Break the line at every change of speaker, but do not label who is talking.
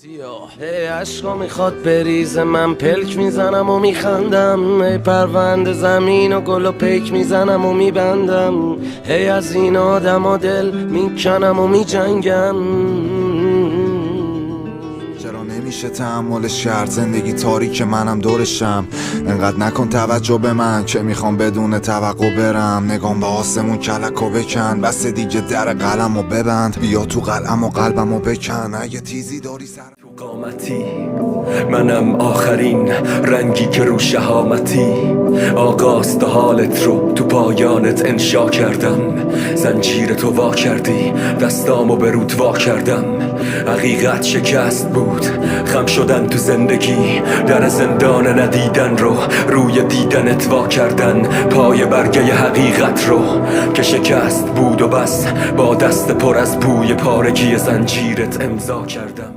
ای عشقا میخواد بریزه، من پلک میزنم و میخندم. ای پرونده زمین و گل و پیک میزنم و میبندم. ای از این آدم و دل میکنم و میجنگم.
چرا نمیشه تحملش کرد؟ زندگی تاریک منم دورشم. انقدر نکن توجه به من که میخوام بدون توقع برم. نگام به آسمون کلکو بکن، بس دیگه در قلمو ببند. بیا تو قلم و قلبمو بکن، اگه تیزی داری سر
قامتی منم آخرین رنگی که رو شهامتی. آغاز تا حالت رو تو پایانت انشا کردم. زنجیر تو وا کردی، دستامو به رود وا کردم. حقیقت شکست بود، خم شدن تو زندگی. در زندان ندیدن رو روی دیدنت وا کردن. پای برگه حقیقت رو که شکست بود و بس با دست پر از بوی پارگی زنجیرت امضا کردم.